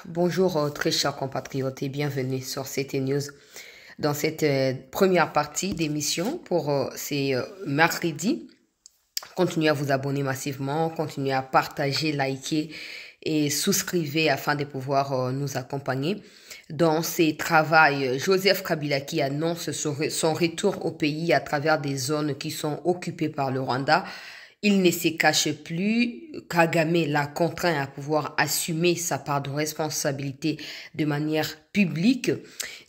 Bonjour très chers compatriotes et bienvenue sur CT News dans cette première partie d'émission pour ces mercredis. Continuez à vous abonner massivement, continuez à partager, liker et souscrivez afin de pouvoir nous accompagner dans ces travaux. Joseph Kabila qui annonce son retour au pays à travers des zones qui sont occupées par le Rwanda. Il ne se cache plus. Kagame l'a contraint à pouvoir assumer sa part de responsabilité de manière publique.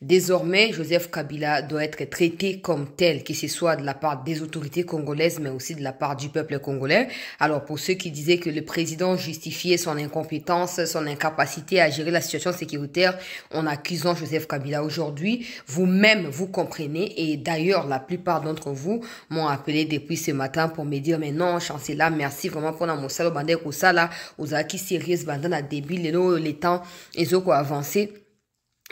Désormais, Joseph Kabila doit être traité comme tel, que ce soit de la part des autorités congolaises, mais aussi de la part du peuple congolais. Alors, pour ceux qui disaient que le président justifiait son incompétence, son incapacité à gérer la situation sécuritaire en accusant Joseph Kabila aujourd'hui, vous-même, vous comprenez. Et d'ailleurs, la plupart d'entre vous m'ont appelé depuis ce matin pour me dire, mais non, chancelier, merci vraiment pour la moussalo bandé kusala, ozaki sérieuse bandana débile, les temps, ils ont avancé.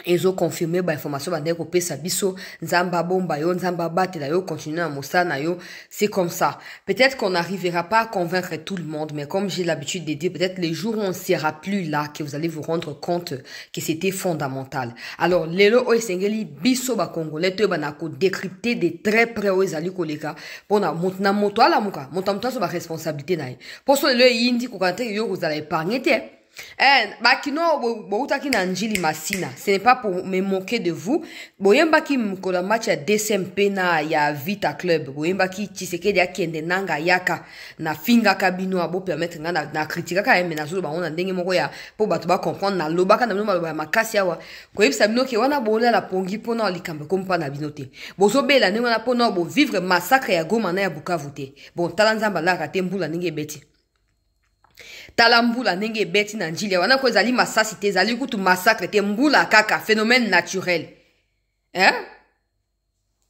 Ils ont confirmé l'information bandeko pesa biso nzamba bomba yo nzamba batela yo continuer à mosana yo, c'est comme ça. Peut-être qu'on n'arrivera pas à convaincre tout le monde, mais comme j'ai l'habitude de dire, peut-être les jours où on ne sera plus là que vous allez vous rendre compte que c'était fondamental. Alors lelo oesengeli biso ba congolais te banako décrypter de très près oezali koleka pona motna moto ala muka motamta so ba responsabilité nae. Pour so lelo yindi ko kante yo vous allez épargner te. Bakino boutaki na njili masina. Ce n'est pas pour me moquer de vous. Boyembaki mkola match ya DSMP na ya Vita Club. Boyembaki Tshisekedi akende nanga yaka na finga kabino abo permettre nga na critique ka eme na zulu ba ona ndenge moko ya po bato ba comprendre na lobaka na bino ba makasi awa. Ko yebisa bino ke wana bola la pongi pona likambe kompa na bino te. Bozo bela ndenge na pona bo vivre massacre ya Goma na ya Bukavu te. Bon talanzamba la ka tembula ndenge beti. Talambula nenge beti na njili wana ko ezali masasi te ezali kutu massacre te mbula kaka phénomène naturel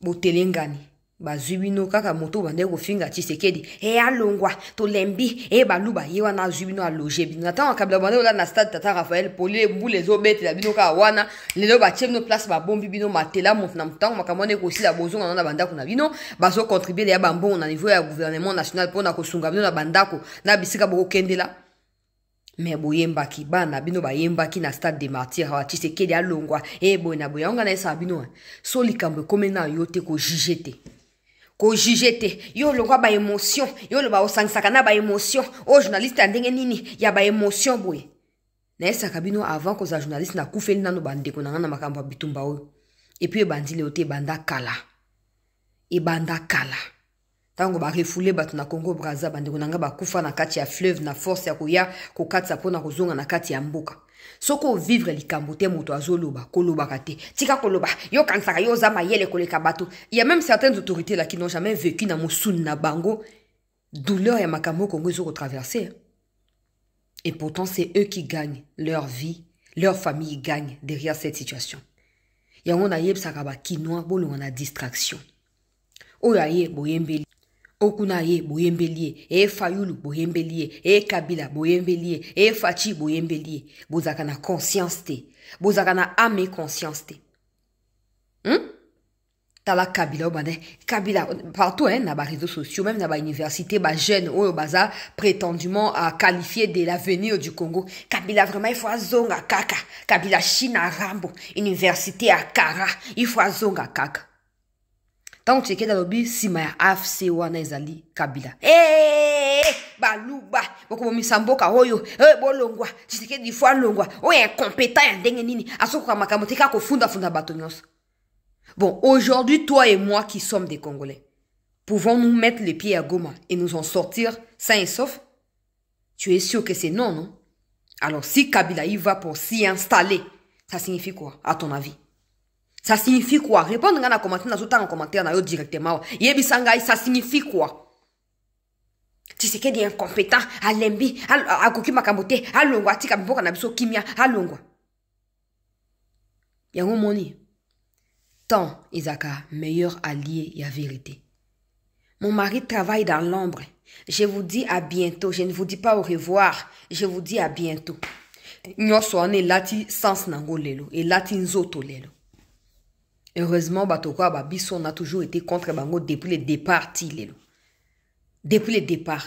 botelengani bazwibino kaka moto bande ko finga Tshisekedi alongwa to lembi baluba ye wana zwibino aloje bino ata Kabila bande ola na stade Tata Raphaël pole mbule zo beti la bino ka wana lelo ba chemno place ba bombi bino matela mot na mtango makamone ko sila bozonga na bandako na bino bazo contribuer ya bambon na niveau ya gouvernement national pona ko sunga bino na bandako na bisika boko kendela. Mais boyembaki bana bino bayembaki na stade de martyrs wa Tshisekedi alongwa boyna boyanga na esa bino so likambo komena yo te ko jugete yo longwa ba émotion yo lo ba osangsaka na ba émotion o journaliste ndenge nini ya ba émotion boye na esa kabino avant ko za journaliste na kufeli nano bandeko na ngana makambo bitumba oyo et puis bandile ote banda kala tango ba refoulé bato na Congo Brazza bandeko nanga ba kufa na kati ya fleuve na force ya koya ko katsa pona kozonga na kati ya mboka soko vivre likambo te moto azoloba koloba kate tika koloba yo kansaka yo za mayele koleka bato. Il y a même certaines autorités là qui n'ont jamais vécu na musuni na bango douleur ya makambo Congo zo traverser et pourtant c'est eux qui gagnent leur vie, leur famille gagne derrière cette situation. Yango na yebsaka ba kinoa bolonga na distraction oyaye boyembeli okunaye boyembelie Fayulu boyembelie Kabila boyembelie Fachi boyembelie bozaka na conscience te bozaka na ame conscience te tala Kabila obane Kabila partout na ba réseaux sociaux même na ba université ba jeunes oyo baza prétendument à qualifier de l'avenir du Congo. Kabila vraiment il faut azonga kaka Kabila China Rambo université à Kara il faut azonga kaka. Tant que tu es dans le but, si ma AFC wana ezali Kabila. Baluba, boko misamboka oyo, bolongwa, Tshisekedi fois longwa, incompétent ya ndenge nini, asoko makambo tika ko funda bato nyonso. Bon, aujourd'hui toi et moi qui sommes des Congolais, pouvons-nous mettre les pieds à Goma et nous en sortir sains et saufs? Tu es sûr que c'est non, non? Alors si Kabila y va pour s'y installer, ça signifie quoi à ton avis? Ça signifie quoi? Répondre à en commentaire directement. Ça signifie quoi? Tu sais qu'il est incompétent, à lembi, à koki makamote, à longwa, tika mboka na biso kimia, à longwa. Yango moni. Tant Isaka, meilleur allié et à vérité. Mon mari travaille dans l'ombre. Je vous dis à bientôt. Je ne vous dis pas au revoir. Je vous dis à bientôt. Nyoso ane lati sans nango lelo et lati nzoto lelo. Heureusement, Batokwa Babiso, on a toujours été contre Bango depuis le départ. Depuis le départ.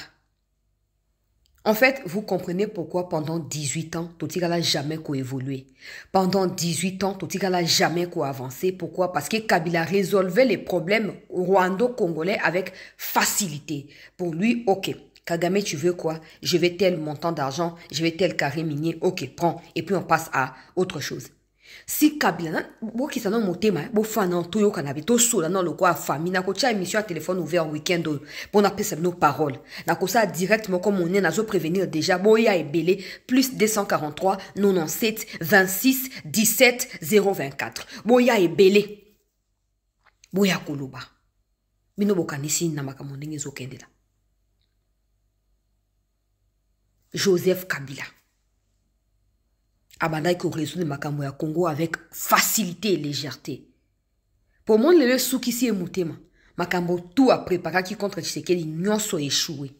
En fait, vous comprenez pourquoi pendant 18 ans, Totika n'a jamais évolué. Pendant 18 ans, Totika n'a jamais avancé. Pourquoi? Parce que Kabila résolvait les problèmes rwando-congolais avec facilité. Pour lui, ok, Kagame, tu veux quoi? Je veux tel montant d'argent, je veux tel carré minier, ok, prends. Et puis on passe à autre chose. Si Kabila, qui s'en a monté, bo fanan toyo kanabe to so na le quoi famille na ko tia émission à téléphone ouvert week-end pour na pesa nos paroles. Na ko ça directement comme on est na zo prévenir déjà boya et belé plus 243 97 26 17 024. Boya et belé. Boya koloba. Bino bokanisi na makambo ndenge zo kendela. Joseph Kabila. Abanda qui résout le makambo ya Congo avec facilité et légèreté. Pour moi, le sou qui s'y est mouté, makambo tout a préparé qui contre Tshisekedi nyonso échoué.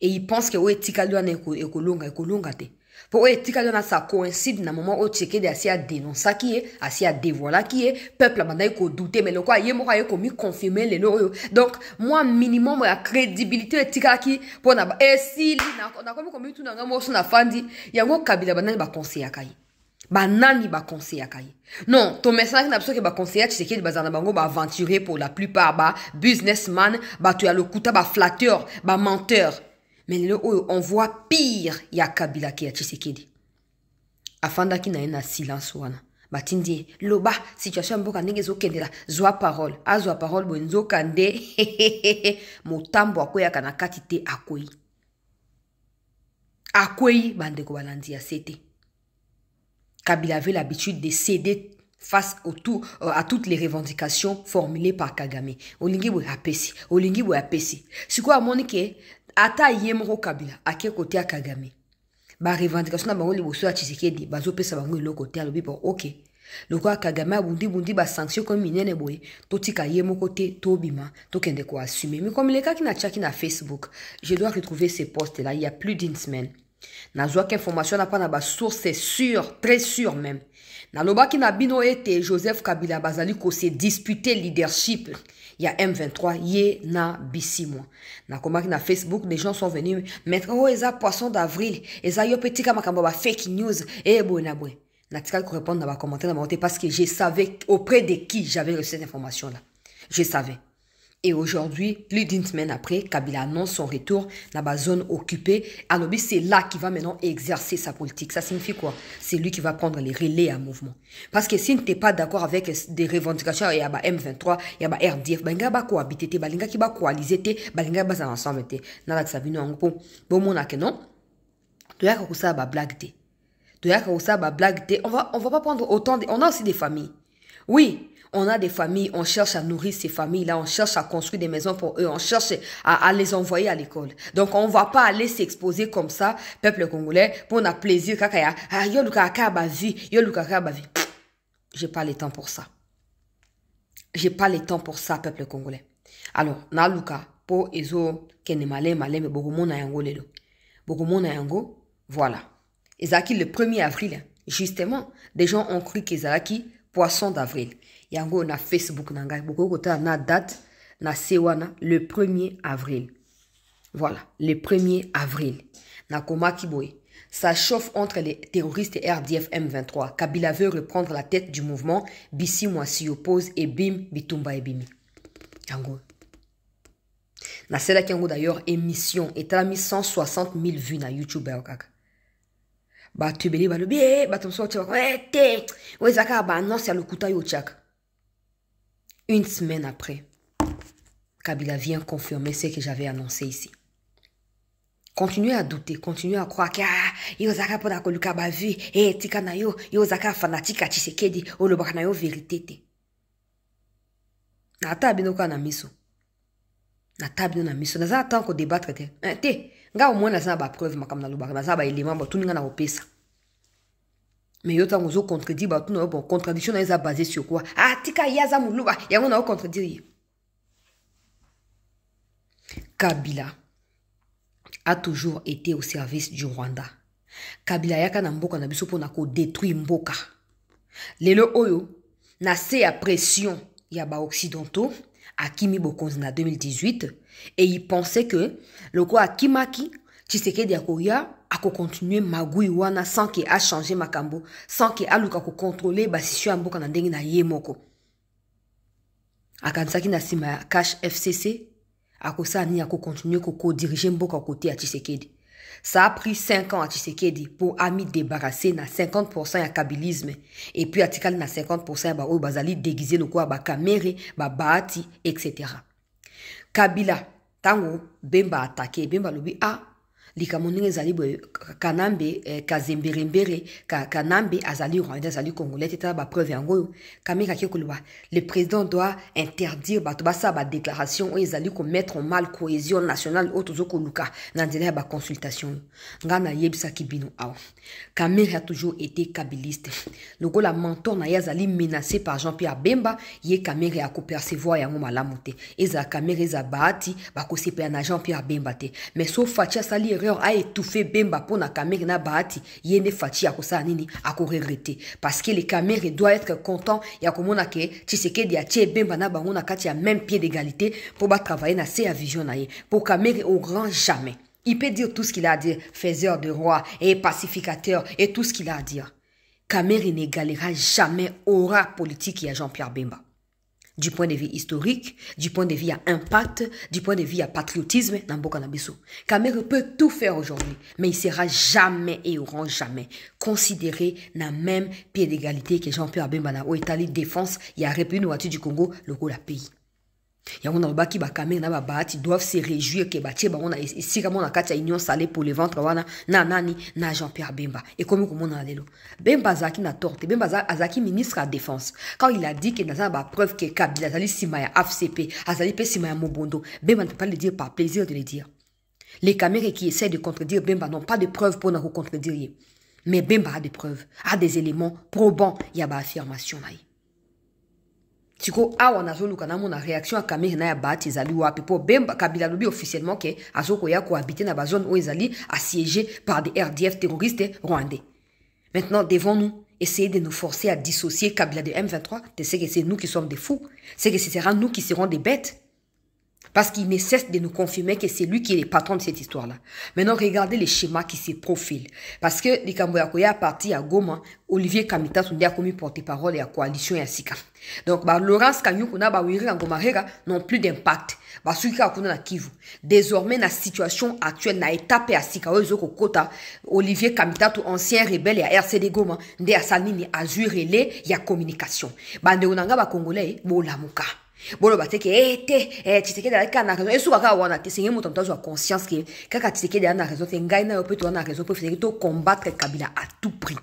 Et il pense que ouais tika lui na ekolonga te. Pour ouais tika lui na ça coïncide na moment où Tshisekedi a si a dénoncer qui est, a si a dévoiler qui est, peuple abanda ko douter mais le quoi yé mo ko mi confirmer les loyo. Donc moi minimum la crédibilité tika qui pour na et si na comme tout na ngamo so na fandi yango Kabila bana ba conseiller kai. Banani ba conseiller kai. Non, ton message n'a pas que ba conseiller Tshisekedi bazana bango ba aventurer pour la plupart ba businessman, ba tu as le kuta ba flatteur, ba menteur. Mais là, on voit pire, il y a Kabila qui a Tshisekedi. Afanda qui n'a un silence wana. Batindi, loba, situation mboka ndenge zo kendela, zoa parole. A zoa parole bonzo kande, motambo akoya kana katite akoyi. Akoyi bandeko balandi ya sete. Kabila avait l'habitude de céder face à toutes les revendications formulées par Kagame. Olingi bo apesi, olingi bo apesi. Siko amoni ke ata yemro Kabila ake côté à Kagame. Ba revendication na bango liboso ya Tshisekedi bazo pesa bango le côté à lobi OK. Le quoi Kagame bundi ba sanction comme minene boye totika yemo côté tobima to kende ko assumer. Mais comme les cas qui na tchaki na Facebook, je dois retrouver ces posts là il y a plus d'une semaine. Na zoa qu'information na pas na ba source c'est sûr, très sûr même. Na loba ki na bino ete Joseph Kabila bazali ko se disputer leadership. Il y a M23 yé na bisimwa. Na komaki na Facebook des gens sont venus mettre oh eza poisson d'avril, eza yo petit ka makambo ba fake news et bona boy. Na tika ko répondre na ba commentaire na monter parce que je savais auprès de qui j'avais reçu cette information là. Je savais. Et aujourd'hui, plus d'une semaine après, Kabila annonce son retour dans la zone occupée. Alors, c'est là qu'il va maintenant exercer sa politique. Ça signifie quoi? C'est lui qui va prendre les relais à mouvement. Parce que si tu n'es pas d'accord avec des revendications, il y a M23, il y a RDF, il y a cohabiter, il y a coaliser, il y a ensemble. Il y a non. Tu as ça blague. Tu as ça blague. On va pas prendre autant de... On a aussi des familles. Oui. On a des familles, on cherche à nourrir ces familles-là, on cherche à construire des maisons pour eux, on cherche à les envoyer à l'école. Donc, on ne va pas aller s'exposer comme ça, peuple congolais, pour un plaisir. J'ai pas le temps pour ça. J'ai pas le temps pour ça, peuple congolais. Alors, na luka, pour ezo, kene malé, mais beaucoup na yango lelo. Beaucoup na yango, voilà. Ezaki le 1er avril, justement, des gens ont cru qu'Ezaki, poisson d'avril. Yango na Facebook nanga beaucoup kota na date na sewana le 1er avril. Voilà, le 1er avril. Na koma kiboy. Ça chauffe entre les terroristes RDF M23. Kabila veut reprendre la tête du mouvement. Bissi moi s'y oppose et bim bitumba et bimi. Yango. Na celle qui yango d'ailleurs émission et t'as mis 160 000 vues na YouTube kaka. Ba tubeli ba lobi ba tomso tchaka. Ouais té. Ouais zaka ba non c'est le kuta yo tchaka. Une semaine après, Kabila vient confirmer ce que j'avais annoncé ici. Continuez à douter, continuez à croire que Yozaka pona koluka ba vu et tika na yo Yozaka fanatique à Tshisekedi o le baka na yo vérité te. Na ta bino ka na miso. Na ta bino na miso na za tant ko débattre te. Te, nga au moins na za ba preuve makam na lobaka na za ba élément ba tuninga na opesa. Mais yo tango zo contredit ba tout bon contradiction est basée sur quoi? Ah tika yaza muluba yango na contredire. Kabila a toujours été au service du Rwanda. Kabila yaka na mboka na biso pona ko détruire mboka. Lelo oyo na se à pression ya ba occidentaux Akimi Bokonzi na 2018 et il pensait que le quoi Akimaki Tshisekedi akoya ako continuer magui wana sans qu'il a changé makambo, sans qu'il a luka ko contrôler ba situation mboka na ndenge na ye moko. Akansaki na sima ya cash FCC, akosa ni ako continuer ko diriger mboka côté à Tshisekedi. Ça a pris 5 ans à Tshisekedi pour ami débarrasser na 50% ya kabilisme et puis atikali na 50% ya ba oyo bazali déguiser le quoi ba kamere, ba baati, etc. Kabila tango Bemba attaqué, Bemba lobi likamoninge zali kanambe kazemberembere kanambe azali rwanda azali congolais teta ba preuve yango kameka kekuluba le président doit interdire bato basa ba déclaration ezali ko mettre en mal cohésion nationale otozo koluka na nzela ba consultation ngana yebisa kibino awa Kamere a toujours été kabiliste lokola mentor na yazali menacé par Jean-Pierre Bemba ye Kamere a ko percevoir yango malamu te eza Kamere za baati ba ko sepa na Jean-Pierre Bemba te mais sauf Fatia sali a étouffé Bemba pour na Kamere na baati yene Fatia ko sa nini ako regretter parce que les Kamere doit être content ya komona ke Tshisekedi a tie Bemba na bango na kati ya même pied d'égalité pour ba travailler na sa vision na ye pour Kamere au grand jamais. Il peut dire tout ce qu'il a à dire, faiseur de roi et pacificateur et tout ce qu'il a à dire. Kamere n'égalera jamais aura politique à Jean-Pierre Bemba. Du point de vue historique, du point de vue à impact, du point de vue à patriotisme, Namboka Nabiso. Kamere peut tout faire aujourd'hui, mais il sera jamais et aura jamais considéré dans le même pied d'égalité que Jean-Pierre Bemba na Italie défense, il y a République du Congo, le pays. Yamona baki ba Kamere na ba baati doivent se réjouir que batie ba ona esika mona kati ya union salée pour le ventre wana na nani na Jean-Pierre Bemba et comme komona lelo Bemba zaki na torte Bemba azaki ministre à défense quand il a dit que dans ba preuve que Kabila azali sima ya AFCP azali pe sima ya Mobondo Bemba ne peut pas le dire par plaisir de le dire. Les Kamere qui essaient de contredire Bemba n'ont pas de preuves pour nous contredire mais Bemba a des preuves a des éléments probants ya ba affirmation naï. Tiko awa nazoluka na mona réaction à Kamere na ya baati ezali wapi po Bemba Kabila lobi officiellement que azoko ya cohabiter na ba zone où ezali assiégé par des RDF terroristes rwandais. Maintenant devons-nous essayer de nous forcer à dissocier Kabila de M23? C'est que c'est nous qui sommes des fous, c'est que ce sera nous qui serons des bêtes. Parce qu'il ne cesse de nous confirmer que c'est lui qui est le patron de cette histoire-là. Maintenant, regardez les schémas qui se profilent. Parce que les Kamboyakoya a parti à Goma, Olivier Kamita a commis porte-parole et à coalition et à Sika. Donc, Laurence Kanyukuna, Wiri Angomarega n'ont plus d'impact. Désormais, la situation actuelle n'a étapé à Sika, Olivier Kamita, ancien rebelle et à RCD Goma, Ndé Asalini, Azur Relais, il y a communication. Bandeonanga, Congolais, Bolamuka. Bolo bateke Tshisekedi alaka na raison et souvent quand on a testé mon temps de conscience que quand Tshisekedi a raison c'est ngai na peut on a raison pour faire to combattre Kabila à tout prix.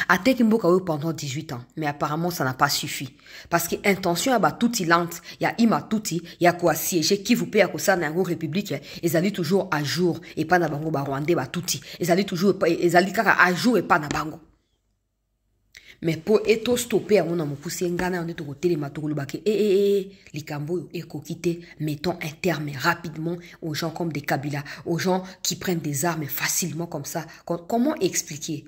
Attaque Mboka pendant 18 ans mais apparemment ça n'a pas suffi parce que intention a tout ilante il y a ima touti il y a quoi siéger qui vous paye à ça na république ils allaient toujours à jour et pas na bango ba rwandais ba touti ils allaient toujours ils allaient à jour et pas na bango. Mais pour être stoppé, on a poussé ngana on est au côté de matouloubake likambo eko quitté mettons un terme rapidement aux gens comme des Kabila, aux gens qui prennent des armes facilement comme ça. Comment expliquer?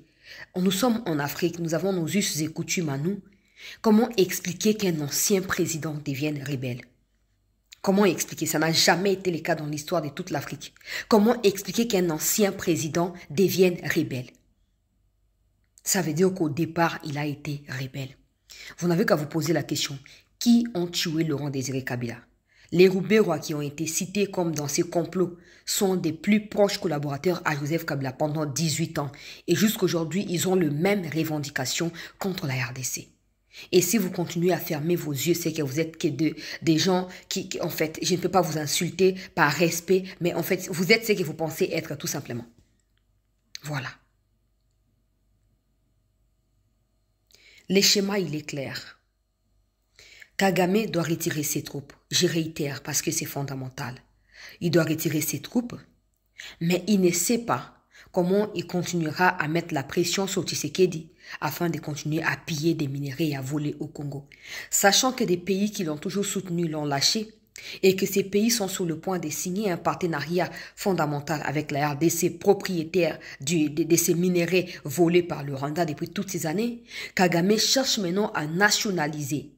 Nous sommes en Afrique, nous avons nos us et coutumes à nous. Comment expliquer qu'un ancien président devienne rebelle? Comment expliquer? Ça n'a jamais été le cas dans l'histoire de toute l'Afrique. Comment expliquer qu'un ancien président devienne rebelle? Ça veut dire qu'au départ, il a été rebelle. Vous n'avez qu'à vous poser la question. Qui ont tué Laurent Désiré Kabila? Les Rouberois qui ont été cités comme dans ces complots sont des plus proches collaborateurs à Joseph Kabila pendant 18 ans. Et jusqu'aujourd'hui, ils ont les mêmes revendications contre la RDC. Et si vous continuez à fermer vos yeux, c'est que vous êtes que des gens qui, en fait, je ne peux pas vous insulter par respect, mais en fait, vous êtes ce que vous pensez être tout simplement. Voilà. Le schéma, il est clair. Kagame doit retirer ses troupes. Je réitère parce que c'est fondamental. Il doit retirer ses troupes, mais il ne sait pas comment il continuera à mettre la pression sur Tshisekedi afin de continuer à piller des minerais et à voler au Congo. Sachant que des pays qui l'ont toujours soutenu l'ont lâché et que ces pays sont sur le point de signer un partenariat fondamental avec la RDC, propriétaire de ces minerais volés par le Rwanda depuis toutes ces années, Kagame cherche maintenant à nationaliser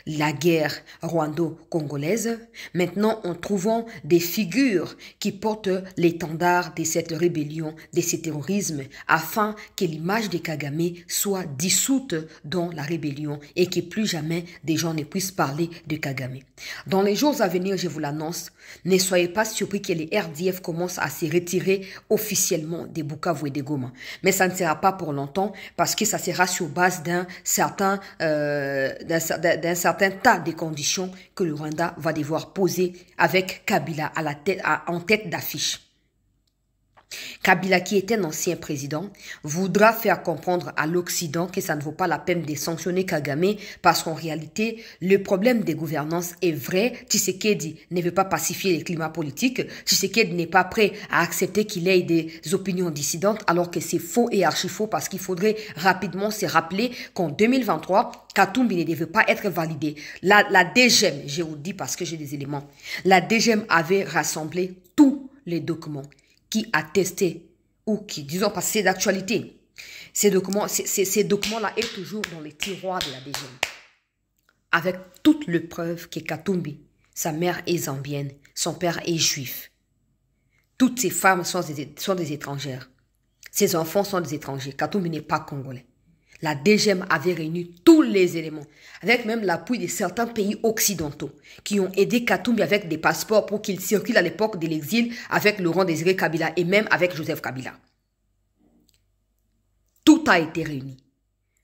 la guerre rwando-congolaise, maintenant en trouvant des figures qui portent l'étendard de cette rébellion, de ce terrorisme, afin que l'image de Kagame soit dissoute dans la rébellion et que plus jamais des gens ne puissent parler de Kagame. Dans les jours à venir, je vous l'annonce, ne soyez pas surpris que les RDF commencent à se retirer officiellement des Bukavu et des Goma. Mais ça ne sera pas pour longtemps parce que ça sera sur base d'un certain tas de conditions que le Rwanda va devoir poser avec Kabila à la tête, en tête d'affiche. Kabila, qui est un ancien président, voudra faire comprendre à l'Occident que ça ne vaut pas la peine de sanctionner Kagame parce qu'en réalité, le problème des gouvernances est vrai. Tshisekedi ne veut pas pacifier les climats politiques. Tshisekedi n'est pas prêt à accepter qu'il ait des opinions dissidentes alors que c'est faux et archi-faux parce qu'il faudrait rapidement se rappeler qu'en 2023, Katumbi ne devait pas être validé. La DGM, je vous dis parce que j'ai des éléments, la DGM avait rassemblé tous les documents qui attestaient ou qui, disons, parce que c'est d'actualité. Ces documents-là sont toujours dans les tiroirs de la DGM. Avec toutes les preuves que Katumbi, sa mère est zambienne, son père est juif. Toutes ces femmes sont des étrangères. Ses enfants sont des étrangers. Katumbi n'est pas congolais. La DGM avait réuni tous les éléments, avec même l'appui de certains pays occidentaux qui ont aidé Katumbi avec des passeports pour qu'il circule à l'époque de l'exil avec Laurent Désiré Kabila et même avec Joseph Kabila. Tout a été réuni.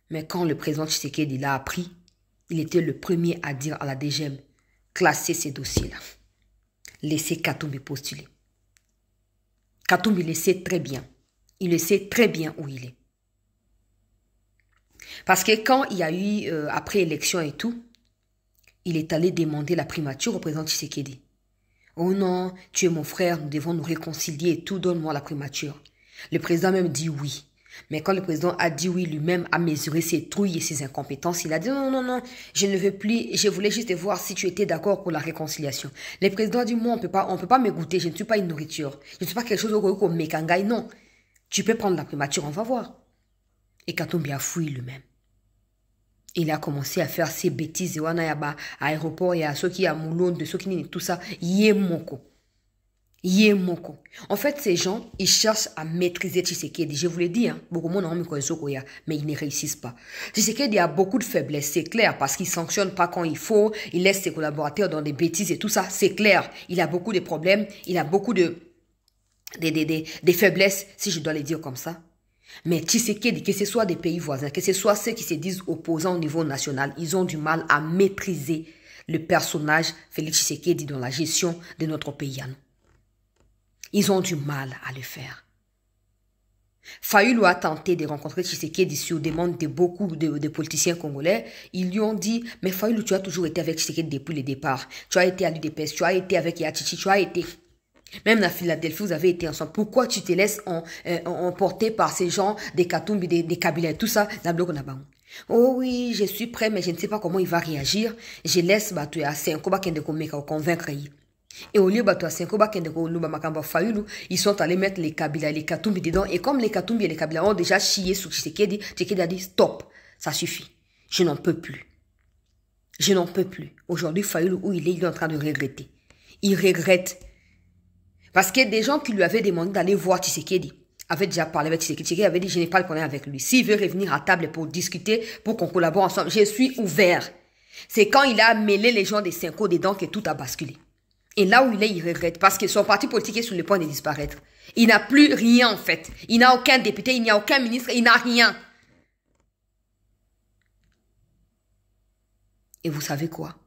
Mais quand le président Tshisekedi l'a appris, il était le premier à dire à la DGM, classer ces dossiers-là. Laissez Katumbi postuler. Katumbi le sait très bien. Il le sait très bien où il est. Parce que quand il y a eu, après élection et tout, il est allé demander la primature au président Tshisekedi. Oh non, tu es mon frère, nous devons nous réconcilier et tout, donne-moi la primature. Le président même dit oui. Mais quand le président a dit oui, lui-même a mesuré ses trouilles et ses incompétences, il a dit non, non, non, je ne veux plus, je voulais juste voir si tu étais d'accord pour la réconciliation. Le président a dit, moi, on peut pas me goûter, je ne suis pas une nourriture. Je ne suis pas quelque chose comme Mekangai, non. Tu peux prendre la primature, on va voir. Et Katumbi a fouillé lui-même. Il a commencé à faire ses bêtises. À l'aéroport, il y a ceux qui ont Moulon, de ceux qui n'ont tout ça. Yemoko. En fait, ces gens, ils cherchent à maîtriser Tshisekedi. Je vous l'ai dit, hein, beaucoup de monde mais ils ne réussissent pas. Tshisekedi a beaucoup de faiblesses, c'est clair, parce qu'il ne sanctionne pas quand il faut, il laisse ses collaborateurs dans des bêtises et tout ça, c'est clair. Il a beaucoup de problèmes, il a beaucoup de faiblesses, si je dois les dire comme ça. Mais Tshisekedi, que ce soit des pays voisins, que ce soit ceux qui se disent opposants au niveau national, ils ont du mal à maîtriser le personnage Félix Tshisekedi dans la gestion de notre pays. Ils ont du mal à le faire. Fayulu a tenté de rencontrer Tshisekedi sur demande de beaucoup de politiciens congolais. Ils lui ont dit, mais Fayulu, tu as toujours été avec Tshisekedi depuis le départ. Tu as été à l'UDPS, tu as été avec Yachichi, tu as été... Même à Philadelphie, vous avez été ensemble. Pourquoi tu te laisses emporter par ces gens, des Katumbi, des Kabila, tout ça, oh oui, je suis prêt, mais je ne sais pas comment il va réagir. Je laisse Batu à 5 convaincre. Et au lieu Batu à 5 ils sont allés mettre les Kabila et les Katumbi dedans. Et comme les Katumbi et les Kabila ont déjà chié sur Tshisekedi, Tshisekedi a dit stop, ça suffit. Je n'en peux plus. Je n'en peux plus. Aujourd'hui, Fayulu, où il est en train de regretter. Il regrette. Parce que des gens qui lui avaient demandé d'aller voir Tshisekedi avaient déjà parlé avec Tshisekedi. Tshisekedi avait dit, je n'ai pas le problème avec lui. S'il veut revenir à table pour discuter, pour qu'on collabore ensemble, je suis ouvert. C'est quand il a mêlé les gens des Cinco dedans que tout a basculé. Et là où il est, il regrette. Parce que son parti politique est sur le point de disparaître. Il n'a plus rien en fait. Il n'a aucun député, il n'y a aucun ministre, il n'a rien. Et vous savez quoi?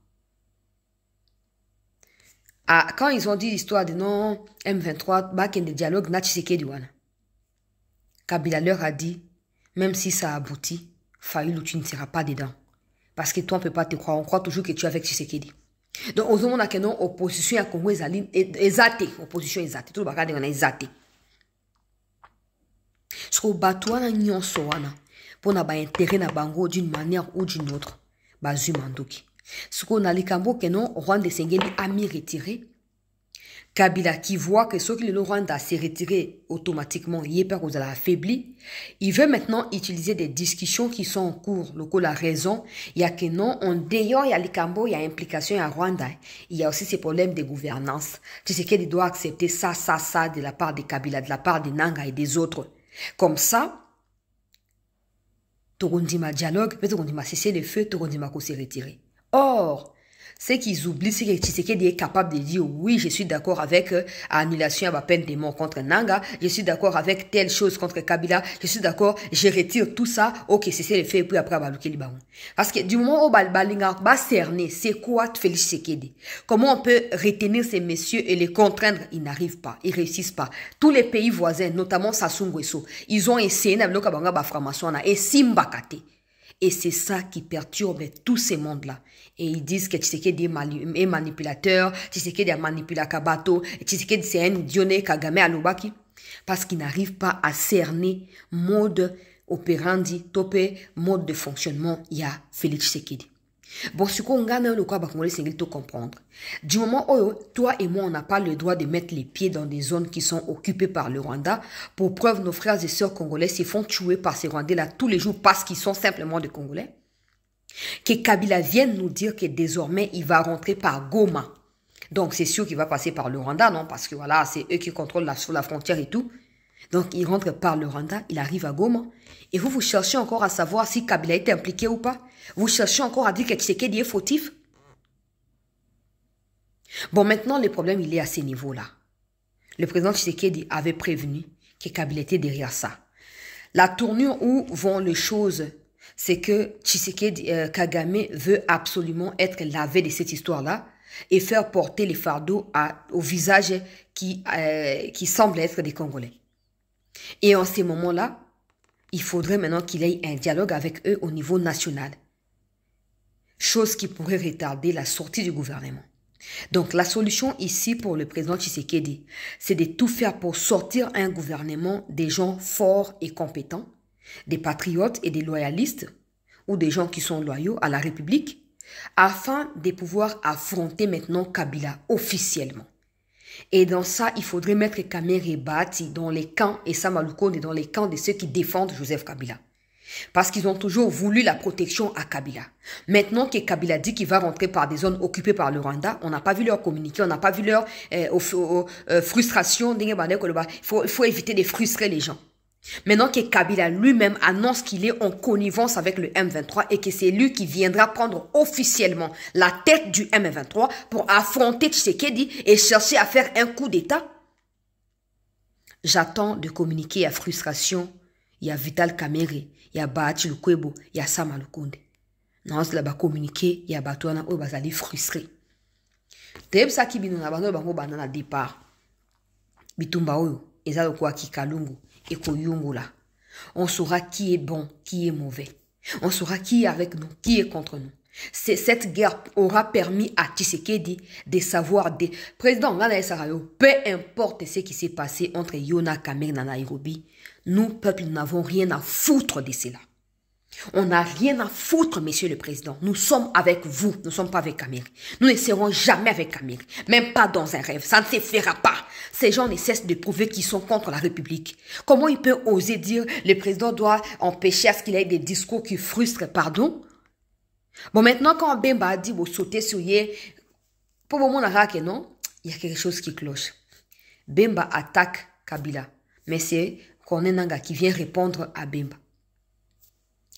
Ah, quand ils ont dit l'histoire de non, M23, back in the dialogue, Tshisekedi wana. Kabila leur a dit, même si ça aboutit, Fayulu, tu ne seras pas dedans. Parce que toi, on ne peut pas te croire. On croit toujours que tu es avec Tshisekedi. Donc, aux hommes, on a opposition à Congo, exaté. Opposition exaté. Tout le bagage, on a exaté. Ce qu'on batoua na nyonso wana, pour na ba intérêt na bango d'une manière ou d'une autre, bazu mandoki. Ce qu'on a les cambo que non, Rwanda Sengeli a mis retiré. Kabila qui voit que ceux qui le Rwanda s'est retiré automatiquement, il est peur affaibli. Il veut maintenant utiliser des discussions qui sont en cours. Le coup, la raison, il y a que non, en dehors, il y a les Cambo, il y a implication à Rwanda. Il y a aussi ces problèmes de gouvernance. Tu sais qu'il doit accepter ça de la part des Kabila, de la part des Nanga et des autres. Comme ça, Torondima dialogue, mais Torondima cesser le feu, Torondima qu'on s'est retiré. Or, ce qu'ils oublient, c'est que Tshisekedi est capable de dire oui, je suis d'accord avec annulation à la peine de mort contre Nanga, je suis d'accord avec telle chose contre Kabila, je suis d'accord, je retire tout ça, ok, c'est le fait, et puis après, balouke li baon. Parce que du moment où Balinga va cerner, c'est quoi Félix Tshisekedi? Comment on peut retenir ces messieurs et les contraindre? Ils n'arrivent pas, ils réussissent pas. Tous les pays voisins, notamment Sassou Nguesso, ils ont essayé et Simbakate. Et c'est ça qui perturbe tous ces mondes-là. Et ils disent que Tshisekedi est manipulateur, Tshisekedi a manipulé Kabato, Tshisekedi c'est un Dionne Kagame Alobaki. Parce qu'ils n'arrivent pas à cerner mode opérandi, topé, mode de fonctionnement, il y a Félix Tshisekedi. Bon, ce qu'on gagne, le quoi, c'est tout comprendre. Du moment où toi et moi, on n'a pas le droit de mettre les pieds dans des zones qui sont occupées par le Rwanda, pour preuve, nos frères et sœurs congolais se font tuer par ces Rwandais-là tous les jours parce qu'ils sont simplement des Congolais. Que Kabila vienne nous dire que désormais, il va rentrer par Goma. Donc, c'est sûr qu'il va passer par le Rwanda, non? Parce que voilà, c'est eux qui contrôlent la frontière et tout. Donc, il rentre par le Rwanda, il arrive à Goma. Et vous cherchez encore à savoir si Kabila est impliqué ou pas. Vous cherchez encore à dire que Tshisekedi est fautif. Bon, maintenant, le problème, il est à ces niveaux-là. Le président Tshisekedi avait prévenu que Kabila était derrière ça. La tournure où vont les choses, c'est que Tshisekedi, Kagame veut absolument être lavé de cette histoire-là et faire porter les fardeaux au visage qui semble être des Congolais. Et en ces moments-là, il faudrait maintenant qu'il ait un dialogue avec eux au niveau national. Chose qui pourrait retarder la sortie du gouvernement. Donc la solution ici pour le président Tshisekedi, c'est de tout faire pour sortir un gouvernement des gens forts et compétents, des patriotes et des loyalistes, ou des gens qui sont loyaux à la République, afin de pouvoir affronter maintenant Kabila officiellement. Et dans ça, il faudrait mettre Kamerhe et Bahati dans les camps, et Samalukonde dans les camps de ceux qui défendent Joseph Kabila. Parce qu'ils ont toujours voulu la protection à Kabila. Maintenant que Kabila dit qu'il va rentrer par des zones occupées par le Rwanda, on n'a pas vu leur communiqué, on n'a pas vu leur frustration. Il faut éviter de frustrer les gens. Maintenant que Kabila lui-même annonce qu'il est en connivence avec le M23 et que c'est lui qui viendra prendre officiellement la tête du M23 pour affronter Tshisekedi et chercher à faire un coup d'État, j'attends de communiquer à frustration. Il y a Vital Kamerhe, il y a Bahati Lukwebo, il y a Sama Lukonde. Non, c'est là-bas communiquer, il y a Batouana où ils allaient frustrer. T'es ça qui bino na bano bango banana départ. Bitumba oyo, ezalo kwa kikalungu. Et là. On saura qui est bon, qui est mauvais. On saura qui est avec nous, qui est contre nous. Cette guerre aura permis à Tshisekedi de savoir président Ngana Sarayo, peu importe ce qui s'est passé entre Yona Kamerhe et Nairobi, nous, peuple, nous n'avons rien à foutre de cela. On n'a rien à foutre, monsieur le président. Nous sommes avec vous. Nous ne sommes pas avec Kamerhe. Nous ne serons jamais avec Kamerhe. Même pas dans un rêve. Ça ne se fera pas. Ces gens ne cessent de prouver qu'ils sont contre la République. Comment il peut oser dire le président doit empêcher à ce qu'il ait des discours qui frustrent, pardon? Bon, maintenant, quand Bemba a dit, vous sautez sur yé, pour le moment, non, il y a quelque chose qui cloche. Bemba attaque Kabila. Mais c'est Corné Nanga qui vient répondre à Bemba.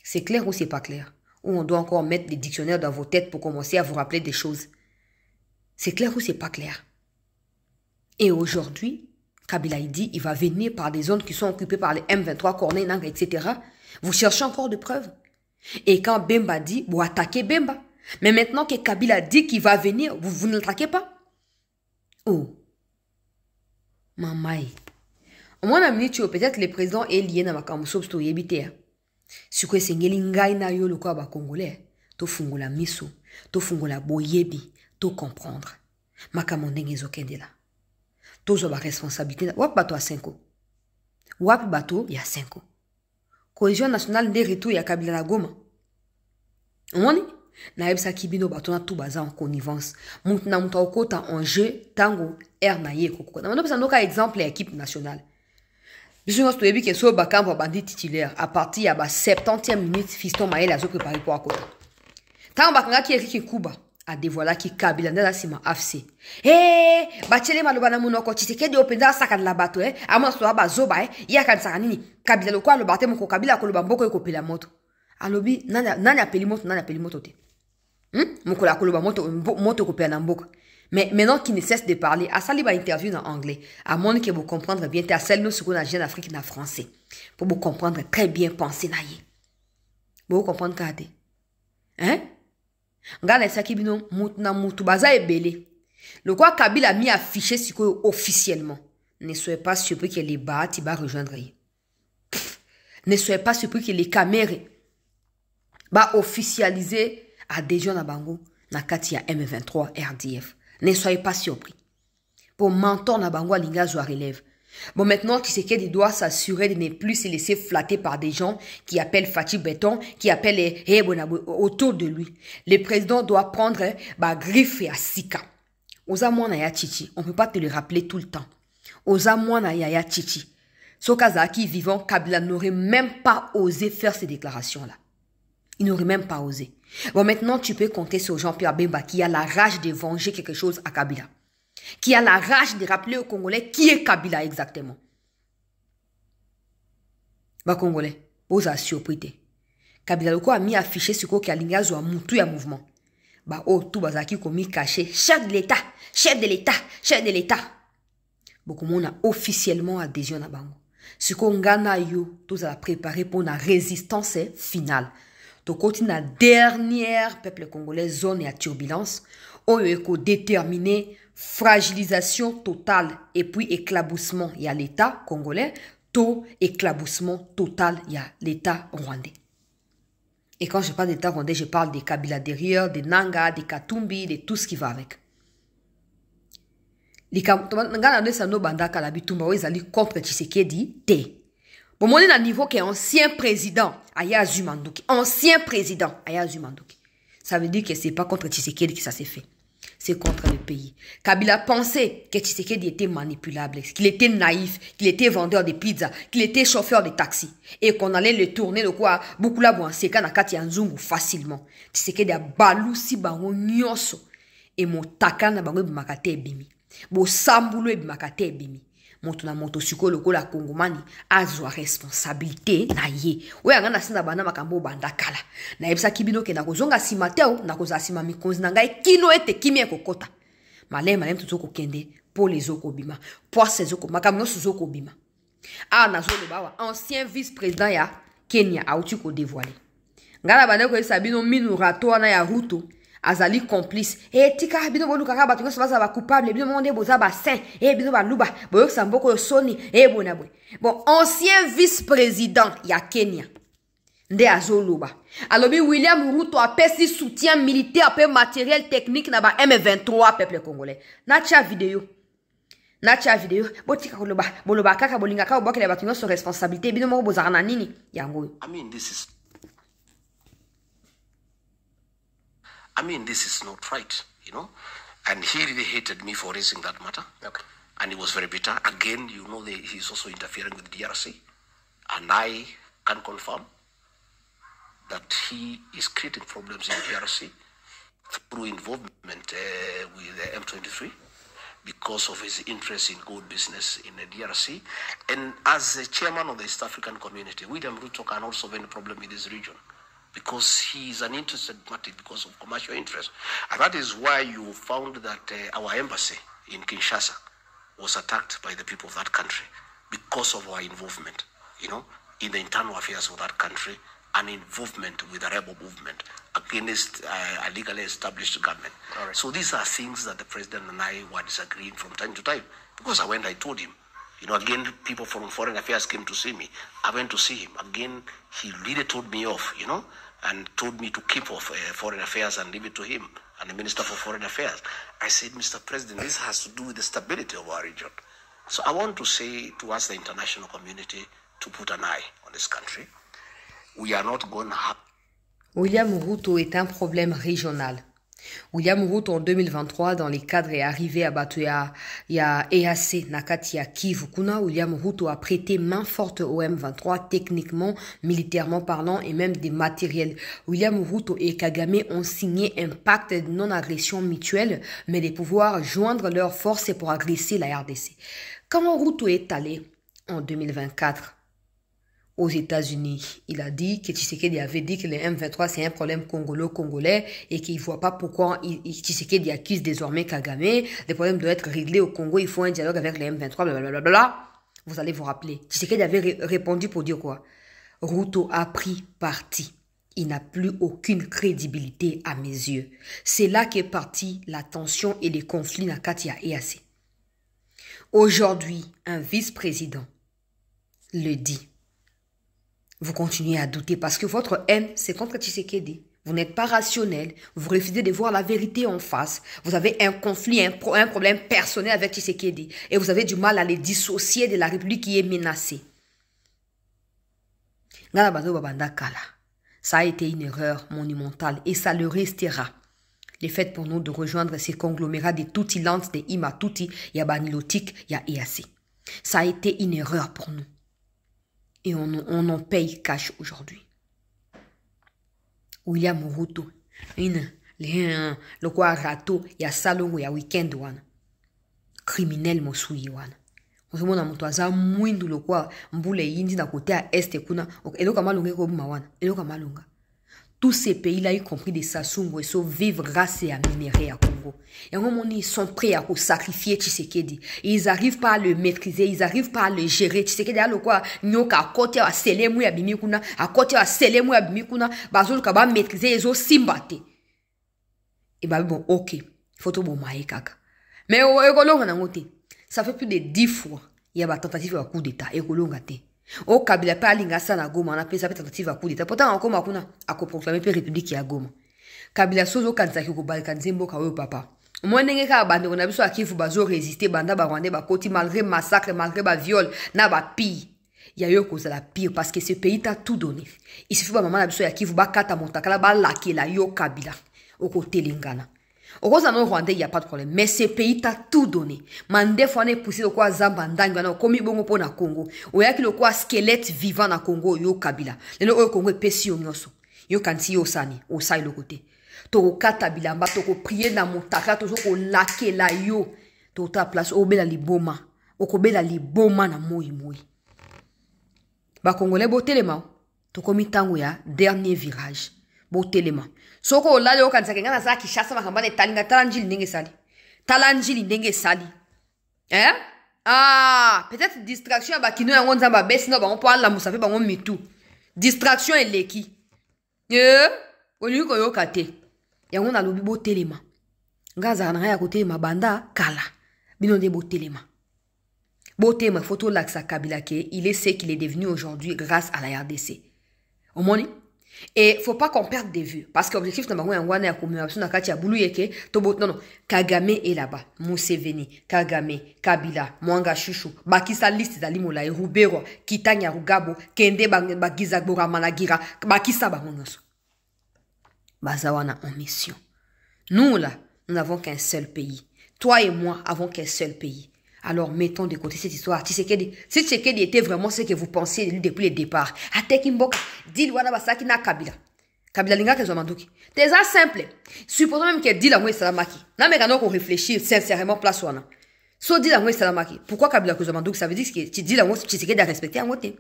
C'est clair ou c'est pas clair? Ou on doit encore mettre des dictionnaires dans vos têtes pour commencer à vous rappeler des choses? C'est clair ou c'est pas clair? Et aujourd'hui, Kabila dit, il va venir par des zones qui sont occupées par les M23, Corneille, Nanga, etc. Vous cherchez encore de preuves? Et quand Bemba dit, vous attaquez Bemba. Mais maintenant que Kabila dit qu'il va venir, vous ne l'attaquez pas? Oh. Mamaï. Au moins, peut-être le président est lié dans ma camouflage yebite. Si vous sengeli ngai na yo le kwa ba congolais, to fungola miso, to fungola boyebi, to comprendre. Makambo ndenge ezokendela. Tozo ba responsabilité. Wap bato a 5 ans. Wap bato ya 5 ans. Cohésion nationale nde retour ya Kabila na Goma. Omoni? Na yebisa kibino bato na tout baza en connivence. Mutna muta okota en jeu tango air naïe koko. Na manoba sanoka exemple équipe nationale. Je pense que que so bakambo bandit titulaire à partir à 70e minute Fiston Mayele a préparé pour akota. Tant bakanga ki Kuba a dévoilé ki Kabila na sima AFC. Eh, bachele maloba na munoko Tshisekedi openda saka la bato ama so ba zoba ya kan saka nini Kabila lokwa lo bate moko Kabila ko lo bamboko ekopela moto. Alobi nani apeli moto te. Mokola ko lo ba moto kopela na mboka. Mais maintenant qu'il ne cesse de parler, à saliba interview en anglais, à mon que vous comprendre bien, à celle nous ce qu'on a en Afrique en français, pour vous comprendre très bien penser naïe. Vous comprendre kade. Hein? Ngana sa kibino mutna mutu baza ebele. Le quoi Kabila a mis affiché ce que officiellement. Ne soyez pas surpris que les Bahati va rejoindre. Ne soyez pas surpris que les caméras va officialiser adhésion à Bango na kati ya M23 RDF. Ne soyez pas surpris. Pour mentor na Bango Linga Zoa relève. Bon, maintenant, Tshisekedi doit s'assurer de ne plus se laisser flatter par des gens qui appellent Fatih Béton, qui appellent autour de lui. Le président doit prendre griffe et Sika. Oza mwana ya Chichi, on ne peut pas te le rappeler tout le temps. Oza mwana ya Chichi. Sokazaki vivant, Kabila n'aurait même pas osé faire ces déclarations-là. Il n'aurait même pas osé. Bon, maintenant, tu peux compter sur Jean-Pierre Bemba qui a la rage de venger quelque chose à Kabila. Qui a la rage de rappeler aux Congolais qui est Kabila exactement. Bah, Congolais, vous avez surpris. Kabila Loko a mis affiché ce qu'il y a l'ingaz ou à moutou ya mouvement. Bah, oh, tout bazaki commis caché. Chef de l'État, chef de l'État, chef de l'État. Beaucoup de monde a officiellement adhésion à Bango. Ce qu'on a yo, tout ça préparé pour la résistance finale. Donc, continue la dernière peuple congolais zone et à turbulence, on a déterminé fragilisation totale et puis éclaboussement. Il y a l'État congolais, tout éclaboussement total, il y a l'État rwandais. Et quand je parle d'État rwandais, je parle des Kabila derrière, des Nanga, des Katumbi, de tout ce qui va avec. Les Kabila contre Tshisekedi, bon, on est à niveau qui est ancien président, Aya Zumandoki. Ancien président, Aya Zumandoki. Ça veut dire que c'est pas contre Tshisekedi que ça s'est fait. C'est contre le pays. Kabila pensait que Tshisekedi était manipulable, qu'il était naïf, qu'il était vendeur de pizza, qu'il était chauffeur de taxi. Et qu'on allait le tourner de quoi, beaucoup là, bon, c'est quand Kati Nzungu facilement. Tshisekedi a balou si bango nyoso. Et mon takana bango bimakate bimi. Bo sambulo bimakate bimi. Moto na moto suko loko la kongomani azwa responsabilité na ye. Oya ngana sinda bana makambo bandakala. Na yebisa kibino ke na kozonga simateo na koza sima mikonzi na ngai kino ete kimie kokota. Malema tuzo kende pour les okobima. Pour ces oko makamno suzoko bima. Ah na zo le bawa ancien vice-président ya Kenya auti ko dévoilé. Ngala bana ko sabino minu rato na ya Ruto. Azali complice. Eh, tika, bino bolu kaka batu nyoso baza ba coupable, bino monde boza ba saint, bino ba luba, boyo samboko yo soni, bonabwe. Bon, ancien vice-président ya Kenya. Nde azoluba. Alobi William Ruto a pesi soutien militaire pe matériel technique na ba M23 peuple congolais. Nacha vidéo. Botika koloba, boloba kaka bolinga ka obakele batu nyoso responsabilité, bino mo bozara na nini yango. This is not right, you know. And he really hated me for raising that matter. Okay. And he was very bitter. Again, you know, he's also interfering with DRC. And I can confirm that he is creating problems in DRC through involvement with M23 because of his interest in gold business in the DRC. And as the chairman of the East African community, William Ruto can also have a problem in this region, because he is an interested party because of commercial interest. And that is why you found that our embassy in Kinshasa was attacked by the people of that country because of our involvement, you know, in the internal affairs of that country and involvement with the rebel movement against a legally established government. Right. So these are things that the president and I were disagreeing from time to time, because I told him, you know, again, people from foreign affairs came to see me. I went to see him. Again, he really told me off, you know, and told me to keep off foreign affairs and leave it to him and the Minister for Foreign Affairs. I said, Mr. President, this has to do with the stability of our region. So I want to say to us, the international community, to put an eye on this country. We are not going to have... William Ruto est un problème régional. William Ruto en 2023 dans les cadres est arrivé à Batu ya EAC nakati ya Kivu kuna. William Ruto a prêté main forte au M23 techniquement, militairement parlant et même des matériels. William Ruto et Kagame ont signé un pacte de non-agression mutuelle, mais de pouvoir joindre leurs forces pour agresser la RDC. Quand Ruto est allé en 2024 aux États-Unis, il a dit que Tshisekedi avait dit que le M23 c'est un problème congolais et qu'il ne voit pas pourquoi Tshisekedi accuse désormais Kagame. Les problèmes doivent être réglés au Congo, il faut un dialogue avec le M23, blablabla. Vous allez vous rappeler. Tshisekedi avait répondu pour dire quoi? Ruto a pris parti. Il n'a plus aucune crédibilité à mes yeux. C'est là qu'est partie la tension et les conflits dans Katia EAC. Aujourd'hui, un vice-président le dit. Vous continuez à douter parce que votre haine, c'est contre Tshisekedi. Vous n'êtes pas rationnel. Vous refusez de voir la vérité en face. Vous avez un conflit, un problème personnel avec Tshisekedi. Et vous avez du mal à les dissocier de la République qui est menacée. Ça a été une erreur monumentale et ça le restera. Le fait pour nous de rejoindre ces conglomérats de Tutilands, de Imatuti, il y a Banilotique, il y a EAC. Ça a été une erreur pour nous. Et on en paye cash aujourd'hui. William Ruto, le quoi rato, ya salongo ya weekend wana. Criminel mosuyi wana. Osomona mutu aza mwindu le quoi mbule yindi na côté à est kuna. Eloka malunga ko wana. Eloka malunga. Tous ces pays-là, y compris des Sassou Nguesso, vivent grâce à minerai à Congo. Et ils sont prêts à sacrifier Tshisekedi. Ils n'arrivent pas à le maîtriser, ils n'arrivent pas à le gérer. Tshisekedi a le quoi, nyoka à côté à selemu ya bimikuna, à côté à selemu ya bimikuna, bazol kaba maîtriser les autres simbate. Et bah bon, ok, photo bon maï kaka. Mais au écolonga na ngote, ça fait plus de 10 fois, il y a une tentative de coup d'état, écolonga te. O Kabila pa alinga sana Goma na pesa tentative à coup d'état. Pourtant encore makuna akoproclamer pe république ya Goma. Kabila sozo kanza ki ko balkanzembo ka we papa. Mwenenge ka bande ko na biso akifu bazo résister banda ba Rwandais ba koti malgré massacre, malgré ba viol, na ba pire. Ya yo cause la pire parce que ce pays t'a tout donné. Il suffit ba maman na biso ya kifu ba kata montakala ba lakela yo Kabila au côté lingana. Au Rwandais, il n'y a pas de problème. Mais ce pays t'a tout donné. Mande fois n'est poussé le quoi Zambandanga, na komi bongo po na Congo. Ou y'a ki le quoi squelette vivant na Congo, yo Kabila. Le no Congo est pessi yo nyoso. Yo kanti yo sani, au sa le côté. Toko kata bilamba, toko prier na montaka, toko lake la yo. Toko ta place, obela li boma. Okobela li boma na moi. Ba Congolais bo telema. Toko mitango ya dernier virage. Bo telema. Soko olale okanisa kengana za kishasa makambane talinga talanjili ndenge sali. Talanjili ndenge sali. Ah, peut-être distraction ba kino yango nzamba besi no ba on parle la musafe ba on mitu. Distraction eleki. Oli ko yo kate. Yango na lobi bo telema. Ngaza na ya kote ma banda kala. Bino de bo telema. Bo telema photo laksa Kabila ke, il est ce qu'il est devenu aujourd'hui grâce à la RDC. Au moins et faut pas qu'on perde de vue parce que l'objectif numéro 1 wana ya communication na kati ya bulu yeke to non Kagame est là-bas, Museveni, Kagame, Kabila, Mwanga Chouchou, bakisa liste za limola e Rubero, Kitanya Rugabo, Kende bagiza bora managira, bakisa ba monyoso. Bazawana en mission. Nous là, nous n'avons qu'un seul pays. Toi et moi avons qu'un seul pays. Alors mettons de côté cette histoire. Si Tshisekedi était vraiment ce que vous pensiez de lui depuis le départ. Atekimboka, dit wana basaki na Kabila. Kabila linga kezo manduki. C'est ça simple. Supposons même que dit la moué salamaki. Na me gano qu'on réfléchir sincèrement place wana. So dit la moué salamaki. Pourquoi Kabila kezo manduki? Ça veut dire que tu dis la moué Tshisekedi a respecté en côté.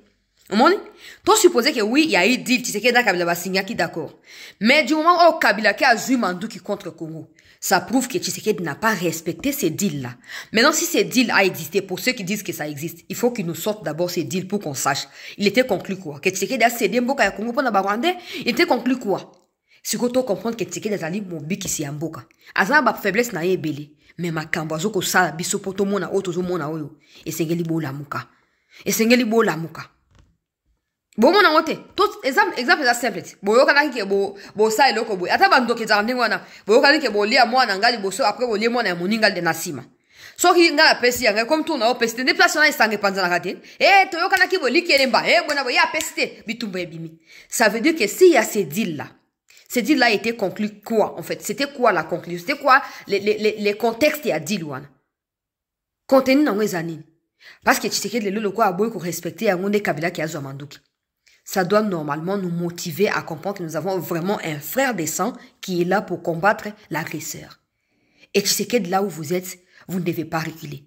Toi supposé que oui, il y a eu deal Tshisekedi na Kabila basignaki d'accord. Mais du moment où Kabila qui a joué manduki contre Congo, ça prouve que Tshisekedi n'a pas respecté ces deals-là. Maintenant, si ces deals a existé, pour ceux qui disent que ça existe, il faut qu'ils nous sortent d'abord ces deals pour qu'on sache. Il était conclu quoi? Que Tshisekedi a cédé Mboka ya Congo pour na Rwandais? Il était conclu quoi? Si vous comprendre que Tshisekedi a zali mobi qui si Mboka. Azana ba faiblesse na yebele. Mais ma kambazo ko sala biso poto mona oto zo mona oyo. Esengeli bo lamuka. Esengeli bo lamuka. Bon mon angote, tout exemple est simple. Bo yoka naki ke bo sa eloko bo. Ata bando ke za ndenge wana. Bo yoka naki ke bo lia mwana ngali bo so après bo lia mwana ya moninga de nasima. So ki nga pesi yanga comme tout na opeste ne place na isange panza na kate. To yoka naki bo liki elemba. Bona bo ya peste bitumba ebimi. Ça veut dire que s'il y a ces deals là, Ce deal-là a été conclu quoi, en fait? C'était quoi la conclusion? C'était quoi les contextes et à deal, wana? Contenu dans les années. Parce que Tshisekedi le quoi a beau respecter un monde Kabila qui a Zouamandouk. Ça doit normalement nous motiver à comprendre que nous avons vraiment un frère des sangs qui est là pour combattre l'agresseur. Et Tshisekedi, là où vous êtes, vous ne devez pas reculer.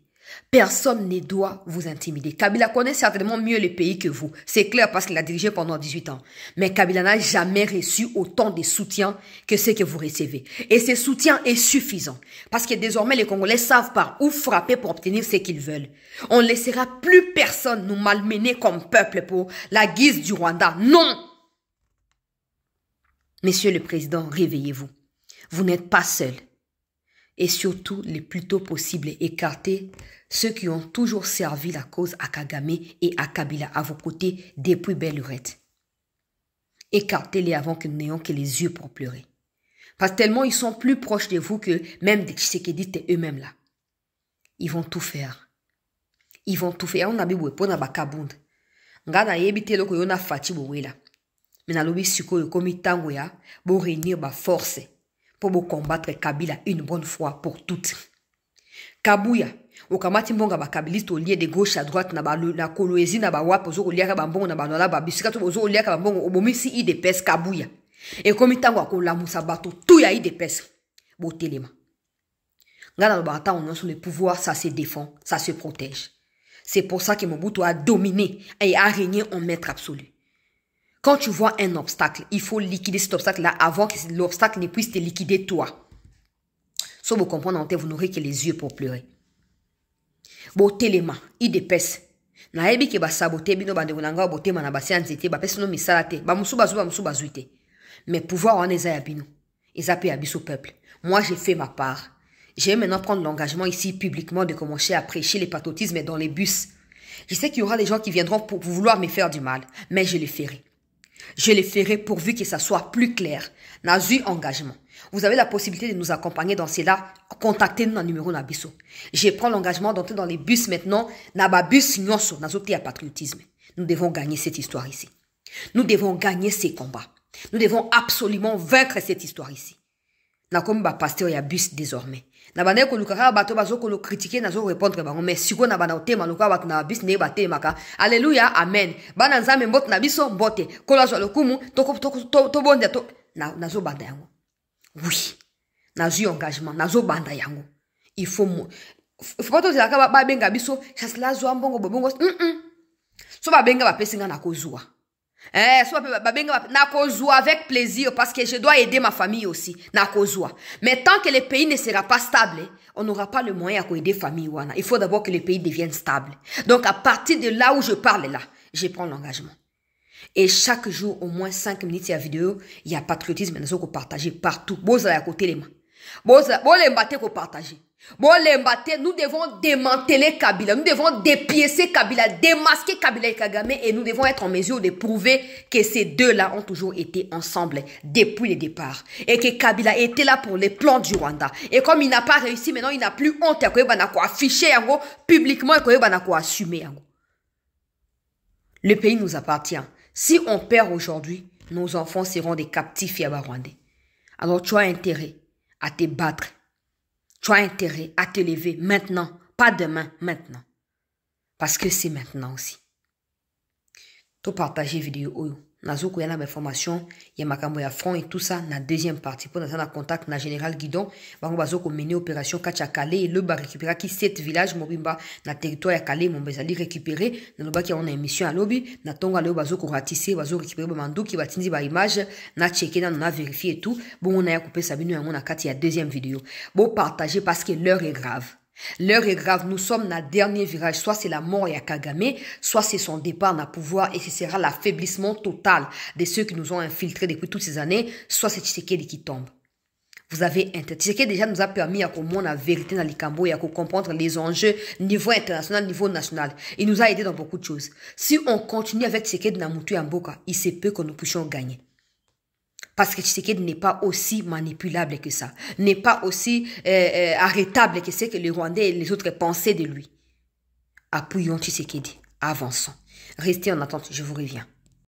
Personne ne doit vous intimider. Kabila connaît certainement mieux le pays que vous. C'est clair parce qu'il a dirigé pendant 18 ans. Mais Kabila n'a jamais reçu autant de soutien que ce que vous recevez. Et ce soutien est suffisant. Parce que désormais, les Congolais savent par où frapper pour obtenir ce qu'ils veulent. On ne laissera plus personne nous malmener comme peuple pour la guise du Rwanda. Non! Monsieur le Président, réveillez-vous. Vous n'êtes pas seul. Et surtout, le plus tôt possible, écartez ceux qui ont toujours servi la cause à Kagame et à Kabila à vos côtés depuis belle lurette. Écartez-les avant que nous n'ayons que les yeux pour pleurer. Parce que tellement ils sont plus proches de vous que même des Tshisekedi eux-mêmes là. Ils vont tout faire. Ils vont tout faire. On a besoin de bakabund. Ngana yebite loko yona fati bowela. Mais na lobi suko yokomi tango ya bo réunir ba force pour combattre Kabila une bonne fois pour toutes. Kabuya, okamati mbonga ba kabiliste au lieu de gauche à droite na ba la koloezi na ba wapo zo liaka ba mbongo na ba lola ba bisika to zo liaka ba mbongo obomisi IDPS Kabuya. Et comme tango akola musa bato tout ya IDPS. Bo telema. Ngana lo bata on sur le pouvoir, ça se défend, ça se protège. C'est pour ça que Mobutu a dominé et a régné en maître absolu. Quand tu vois un obstacle, il faut liquider cet obstacle-là avant que l'obstacle ne puisse te liquider toi. Sauf vous comprendre, vous n'aurez que les yeux pour pleurer. Bon, téléma, IDPS. Na ebi ke ba saboter bino bande bonanga boté mana ba sianzité ba personne misalate ba musu bazuite. Mais pouvoir en eza ya bino. Ezape abiso peuple. Moi j'ai fait ma part. J'ai maintenant prendre l'engagement ici publiquement de commencer à prêcher les patriotismes dans les bus. Je sais qu'il y aura des gens qui viendront pour vouloir me faire du mal, mais je le ferai. Je le ferai pourvu que ça soit plus clair. Nazu engagement. Vous avez la possibilité de nous accompagner dans cela. Contactez-nous dans le numéro Nabiso. Je prends l'engagement d'entrer dans les bus maintenant. Naba bus nyonso. Nazote à patriotisme. Nous devons gagner cette histoire ici. Nous devons gagner ces combats. Nous devons absolument vaincre cette histoire ici. Nakomba pasteur ya bus désormais. Nabane ko lukaka bato bazo ko lo critiquer nazo répondre bango mais siko na bana otema luka bat na bis ne bate maka. Alléluia, amen. Bana nzambe mbot na biso mbote. Ko la zo lokumu to bonde to nazo banda yango. Oui. Nazo engagement, nazo banda yango. Il faut pas to zaka ba benga biso chasla zo ambongo bobongo. So ba benga ba pesinga na kozua. Soit Nakozua avec plaisir parce que je dois aider ma famille aussi. Nakozua. Mais tant que le pays ne sera pas stable, on n'aura pas le moyen d'aider la famille. Il faut d'abord que le pays devienne stable. Donc à partir de là où je parle là, je prends l'engagement. Et chaque jour, au moins 5 minutes, il y a vidéo, il y a patriotisme, nous allons partager partout. Boza à côté les mains. Boza, les mbaté qu'on partager. Bon, les mbaté, nous devons démanteler Kabila, nous devons dépiécer Kabila, démasquer Kabila et Kagame et nous devons être en mesure de prouver que ces deux-là ont toujours été ensemble depuis le départ. Et que Kabila était là pour les plans du Rwanda. Et comme il n'a pas réussi, maintenant il n'a plus honte à afficher publiquement et à assumer. Le pays nous appartient. Si on perd aujourd'hui, nos enfants seront des captifs rwandais. Alors tu as intérêt à te battre. Tu as intérêt à te lever maintenant, pas demain, maintenant. Parce que c'est maintenant aussi. Tu partages la vidéo. Nazo koyana ma formation, ya makambo ya front et tout ça na deuxième partie pour na contact na général Guidon, bango bazo ko mener opération Kachakale et le ba récupérer qui 7 villages mobimba na territoire ya Kale mon bezali récupérer na loba ki on a émission à lobby na tonga le bazo ko ratisser bazo récupérer ba mandu ki batindi ba image na checker na vérifier et tout bon on a ya couper sabino yango na kati ya deuxième vidéo. Bon partager parce que l'heure est grave. L'heure est grave, nous sommes dans le dernier virage, soit c'est la mort à Kagame, soit c'est son départ dans le pouvoir et ce sera l'affaiblissement total de ceux qui nous ont infiltrés depuis toutes ces années, soit c'est Tshisekedi qui tombe. Vous avez intérêt. Tshisekedi déjà nous a permis à comprendre la vérité dans les Cambo et à comprendre les enjeux niveau international, niveau national. Il nous a aidé dans beaucoup de choses. Si on continue avec Tshisekedi Namutu et Mboka, il se peut que nous puissions gagner. Parce que Tshisekedi n'est pas aussi manipulable que ça. N'est pas aussi arrêtable que ce que les Rwandais et les autres pensaient de lui. Appuyons Tshisekedi. Avançons. Restez en attente. Je vous reviens.